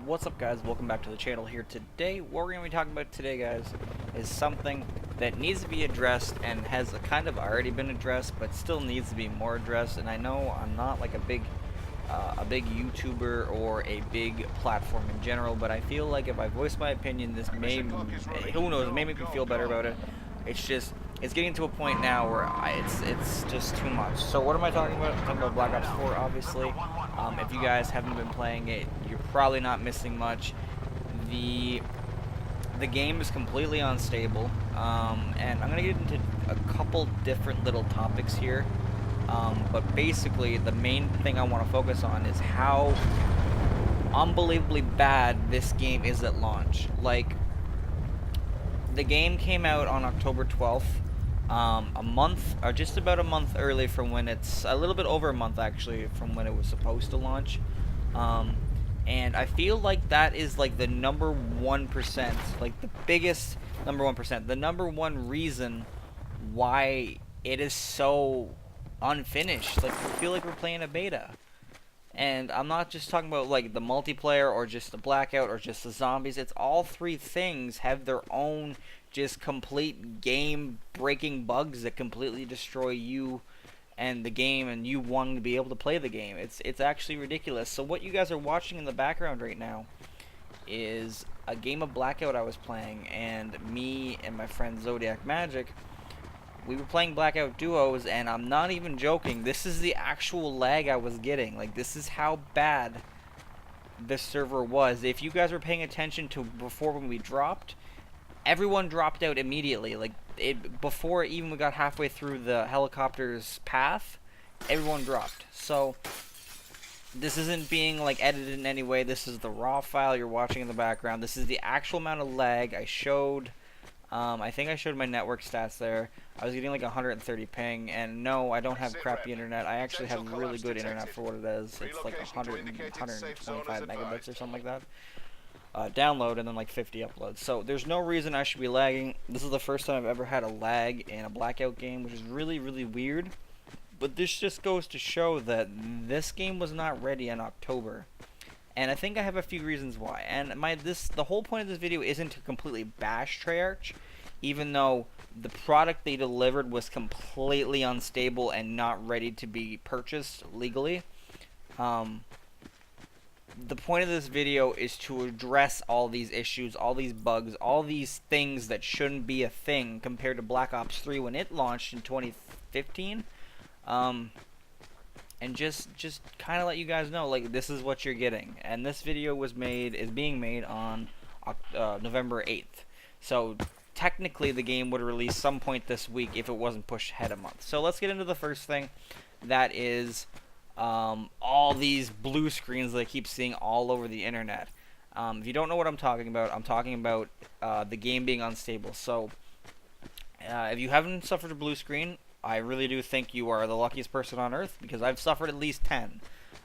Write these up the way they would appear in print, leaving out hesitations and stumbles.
What's up, guys? Welcome back to the channel. Here today, what we're going to be talking about today, guys, is something that needs to be addressed and has kind of already been addressed, but still needs to be more addressed. And I know I'm not like a big YouTuber or a big platform in general, but I feel like if I voice my opinion, this may, who knows, may make me feel better about it. It's getting to a point now where it's just too much. So what am I talking about? I'm talking about Black Ops 4, obviously. If you guys haven't been playing it, you're probably not missing much. The game is completely unstable, and I'm gonna get into a couple different little topics here. But basically, the main thing I want to focus on is how unbelievably bad this game is at launch. Like, the game came out on October 12th, a month, or just about a month early from when it's, a little bit over a month actually, from when it was supposed to launch. And I feel like that is like the number 1%, like the biggest number 1%, the number one reason why it is so unfinished. Like, I feel like we're playing a beta. And I'm not just talking about like the multiplayer or just the blackout or just the zombies. It's all three things have their own just complete game breaking bugs that completely destroy you and the game and you wanting to be able to play the game. It's actually ridiculous. So what you guys are watching in the background right now is a game of Blackout I was playing, and me and my friend Zodiac Magic, we were playing Blackout duos, and I'm not even joking, this is the actual lag I was getting. Like, this is how bad this server was. If you guys were paying attention to before when we dropped, everyone dropped out immediately. Like, before even we got halfway through the helicopter's path, everyone dropped. So this isn't being like edited in any way. This is the raw file you're watching in the background. This is the actual amount of lag I showed. I think I showed my network stats there. I was getting like 130 ping, and no, I don't have crappy internet. I actually have really good internet for what it is. It's like 125 megabits or something like that. Download and then like 50 uploads. So there's no reason I should be lagging. This is the first time I've ever had a lag in a Blackout game, which is really, really weird. But this just goes to show that this game was not ready in October. And I think I have a few reasons why. And the whole point of this video isn't to completely bash Treyarch, even though the product they delivered was completely unstable and not ready to be purchased legally. The point of this video is to address all these issues, all these bugs, all these things that shouldn't be a thing compared to Black Ops 3 when it launched in 2015. And just kind of let you guys know, like, this is what you're getting. And this video is being made on November 8th. So technically the game would release some point this week if it wasn't pushed ahead a month. So let's get into the first thing. That is all these blue screens that I keep seeing all over the internet. If you don't know what I'm talking about the game being unstable. So if you haven't suffered a blue screen, I really do think you are the luckiest person on earth, because I've suffered at least 10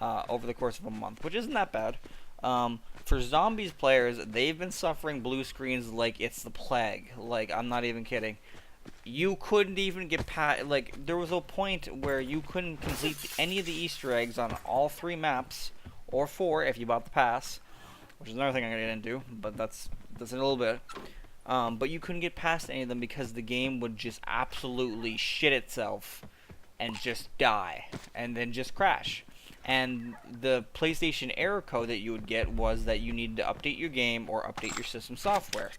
over the course of a month, which isn't that bad. For zombies players, they've been suffering blue screens like it's the plague. Like, I'm not even kidding. You couldn't even get past, like, there was a point where you couldn't complete any of the Easter eggs on all 3 maps, or 4 if you bought the pass, which is another thing I'm going to get into, but that's in a little bit. But you couldn't get past any of them because the game would just absolutely shit itself and just die and then just crash. And the PlayStation error code that you would get was that you needed to update your game or update your system software.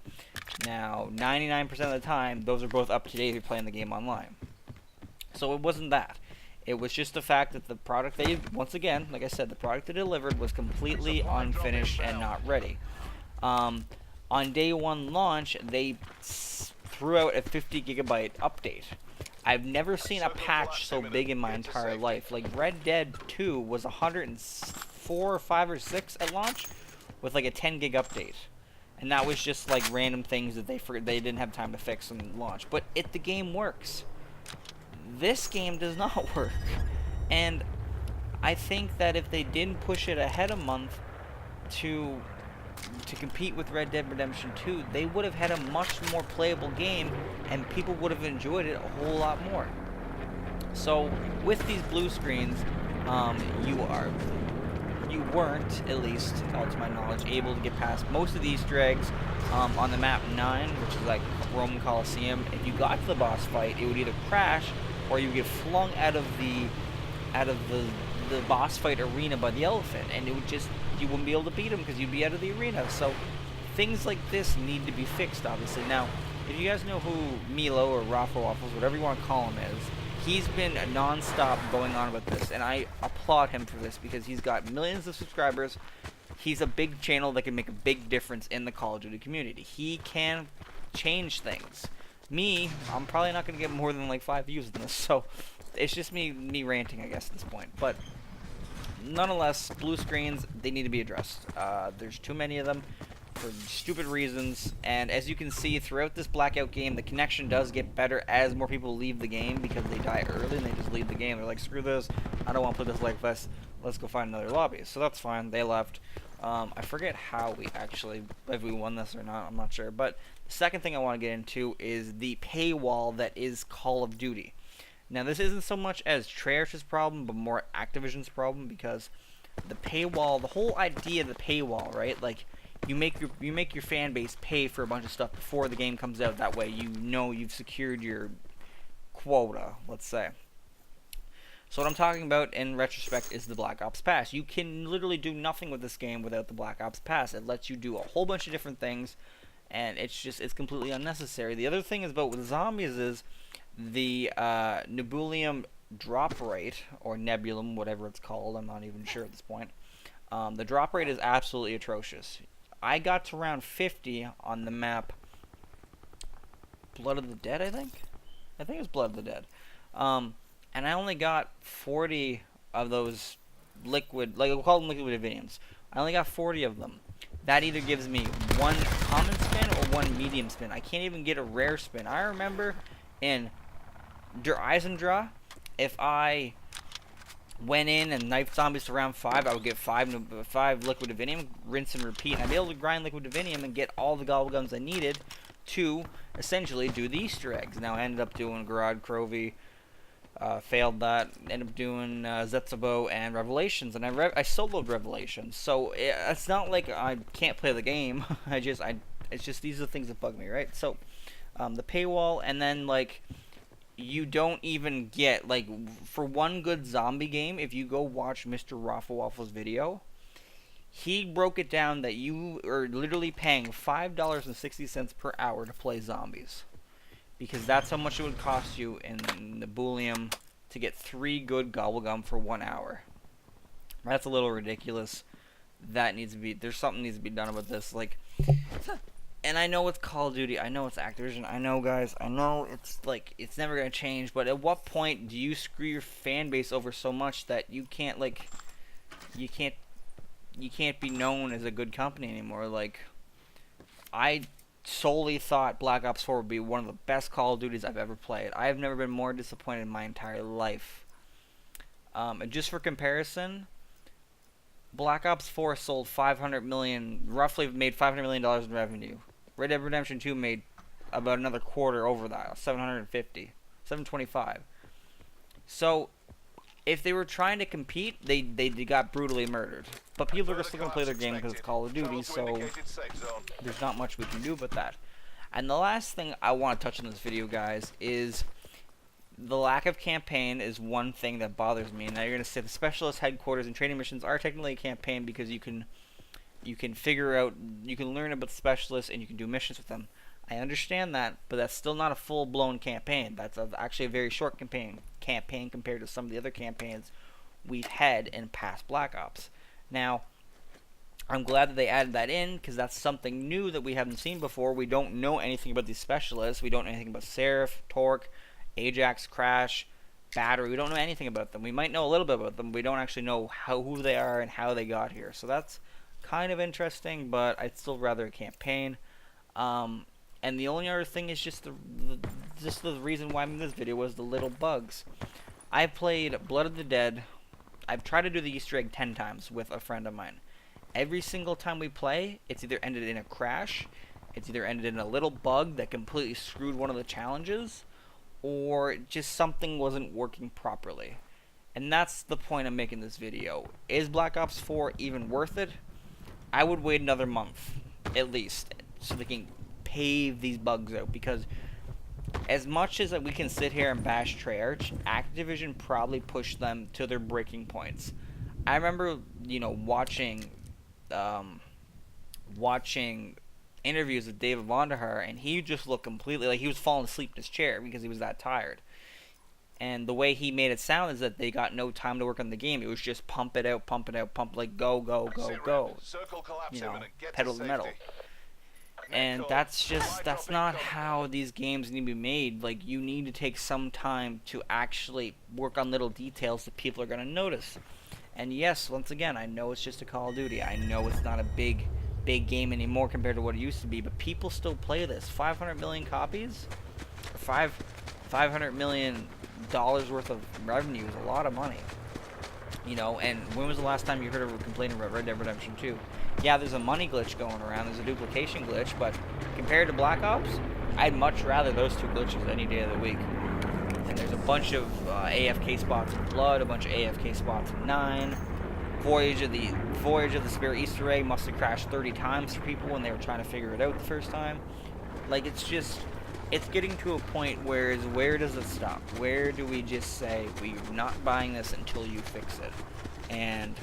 Now, 99% of the time, those are both up to date if you're playing the game online. So it wasn't that. It was just the fact that the product they, once again, like I said, the product they delivered was completely unfinished and not ready. On day 1 launch, they threw out a 50 gigabyte update. I've never seen a patch so big in my entire life. Like, Red Dead 2 was 104 or 5 or 6 at launch with like a 10 gig update. And that was just like random things that they didn't have time to fix and launch. But the game works. This game does not work. And I think that if they didn't push it ahead a month to compete with Red Dead Redemption 2, they would have had a much more playable game and people would have enjoyed it a whole lot more. So with these blue screens, you are you weren't, at least to my knowledge, able to get past most of the Easter eggs on the map 9, which is like Roman Coliseum. If you got to the boss fight, it would either crash or you would get flung out of the boss fight arena by the elephant, and it would just, you wouldn't be able to beat him because you'd be out of the arena. So things like this need to be fixed, obviously. Now, if you guys know who Milo or Raffle Waffles, whatever you want to call him, is, he's been non-stop going on about this, and I applaud him for this because he's got millions of subscribers. He's a big channel that can make a big difference in the Call of Duty community. He can change things. Me, I'm probably not going to get more than like 5 views in this, so it's just me ranting, I guess, at this point. But nonetheless, blue screens, they need to be addressed. There's too many of them for stupid reasons, and as you can see throughout this blackout game, the connection does get better as more people leave the game because they die early and they just leave the game. They're like, screw this, I don't want to play this like this, let's go find another lobby. So that's fine, they left. I forget how we actually, if we won this or not, I'm not sure. But the second thing I want to get into is the paywall that is Call of Duty. Now, this isn't so much as Treyarch's problem, but more Activision's problem, because the paywall, the whole idea of the paywall, right? Like, you make your fan base pay for a bunch of stuff before the game comes out. That way, you know you've secured your quota, let's say. So what I'm talking about in retrospect is the Black Ops Pass. You can literally do nothing with this game without the Black Ops Pass. It lets you do a whole bunch of different things, and it's completely unnecessary. The other thing is about with zombies is the Nebulium drop rate, or Nebulum, whatever it's called, I'm not even sure at this point. The drop rate is absolutely atrocious. I got to round 50 on the map Blood of the Dead, I think it was Blood of the Dead. And I only got 40 of those liquid, like we'll call them liquid diviniums. I only got 40 of them. That either gives me one common spin or one medium spin. I can't even get a rare spin. I remember in Der Eisendraw, if I went in and knifed zombies to round 5, I would get 5 liquid divinium, rinse and repeat. And I'd be able to grind liquid divinium and get all the gobble guns I needed to essentially do the Easter eggs. Now I ended up doing Garad Crovey, failed that, ended up doing Zetsubo and Revelations, and I soloed Revelations. So it's not like I can't play the game. It's just these are the things that bug me, right? So the paywall, and then like you don't even get, like, for one good zombie game, if you go watch Mr. Raffle Waffle's video, he broke it down that you are literally paying $5.60 per hour to play zombies. Because that's how much it would cost you in Nebulium to get 3 good gobblegum for 1 hour. That's a little ridiculous. That needs to be, there's something needs to be done about this. Like, and I know it's Call of Duty, I know it's Activision, I know, guys, I know it's like, it's never gonna change, but at what point do you screw your fan base over so much that you can't, like, you can't be known as a good company anymore? Like, I solely thought Black Ops 4 would be one of the best Call of Duties I've ever played. I have never been more disappointed in my entire life. And just for comparison, Black Ops 4 sold 500 million, roughly made $500 million in revenue. Red Dead Redemption 2 made about another quarter over that, 725. So, if they were trying to compete, they got brutally murdered. But people are still going to play their game because it's Call of Duty, so there's not much we can do about that. And the last thing I want to touch in this video, guys, is the lack of campaign is one thing that bothers me. Now you're going to say the specialist headquarters and training missions are technically a campaign because you can figure out, you can learn about the specialists and you can do missions with them. I understand that, but that's still not a full-blown campaign. That's actually a very short campaign compared to some of the other campaigns we've had in past Black Ops. Now, I'm glad that they added that in because that's something new that we haven't seen before. We don't know anything about these specialists. We don't know anything about Seraph, Torque, Ajax, Crash, Battery. We don't know anything about them. We might know a little bit about them. We don't actually know who they are and how they got here. So that's kind of interesting, but I'd still rather a campaign. And the only other thing is just the reason why I'm in this video was the little bugs. I've played Blood of the Dead. I've tried to do the Easter egg 10 times with a friend of mine. Every single time we play, it's either ended in a crash, it's either ended in a little bug that completely screwed one of the challenges, or just something wasn't working properly. And that's the point I'm making this video. Is Black Ops 4 even worth it? I would wait another month, at least, so they can pave these bugs out, because as much as we can sit here and bash Treyarch, Activision probably pushed them to their breaking points. I remember, you know, watching interviews with David Vonderhaar, and he just looked completely like he was falling asleep in his chair because he was that tired. And the way he made it sound is that they got no time to work on the game. It was just pump it out, like go, go, go, go. You know, pedal to the metal. And that's not how these games need to be made. Like, you need to take some time to actually work on little details that people are going to notice. And yes, once again, I know it's just a Call of Duty. I know it's not a big game anymore compared to what it used to be, but people still play this. 500 million copies? Or $500 million worth of revenue is a lot of money. You know, and when was the last time you heard of a complaint about Red Dead Redemption 2? Yeah, there's a money glitch going around, there's a duplication glitch, but compared to Black Ops, I'd much rather those two glitches any day of the week. And there's a bunch of AFK spots in Blood, a bunch of AFK spots in 9. Voyage of the Spirit Easter egg must have crashed 30 times for people when they were trying to figure it out the first time. Like, it's getting to a point where does it stop? Where do we just say, we're not buying this until you fix it? And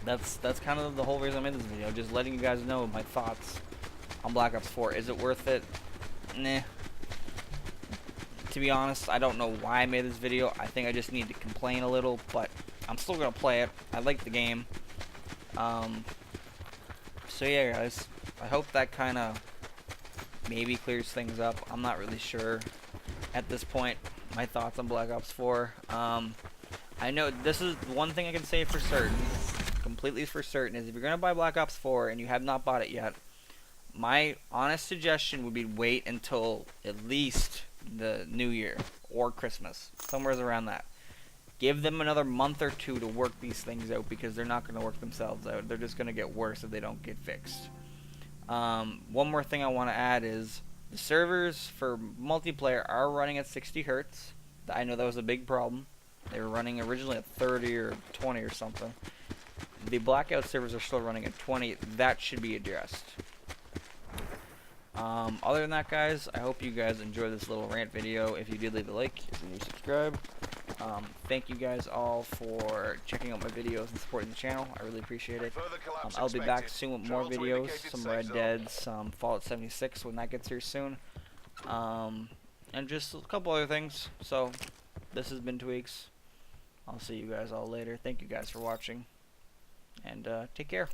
that's kind of the whole reason I made this video, just letting you guys know my thoughts on Black Ops 4. Is it worth it? Nah. To be honest, I don't know why I made this video. I think I just need to complain a little, but I'm still gonna play it. I like the game. So yeah, guys, I hope that kind of maybe clears things up. I'm not really sure at this point. My thoughts on Black Ops 4. I know this is one thing I can say for certain, completely for certain, is if you're gonna buy Black Ops 4 and you have not bought it yet, my honest suggestion would be wait until at least the New Year or Christmas, somewhere around that. Give them another month or two to work these things out, because they're not going to work themselves out. They're just going to get worse if they don't get fixed. One more thing I want to add is the servers for multiplayer are running at 60 hertz. I know that was a big problem. They were running originally at 30 or 20 or something. The Blackout servers are still running at 20. That should be addressed. Other than that, guys, I hope you guys enjoyed this little rant video. If you did, leave a like. If you're new, subscribe. Thank you guys all for checking out my videos and supporting the channel. I really appreciate it. I'll be back soon with more videos, some Red Dead, some Fallout 76 when that gets here soon, and just a couple other things. So this has been Tweaks. I'll see you guys all later. Thank you guys for watching, and take care.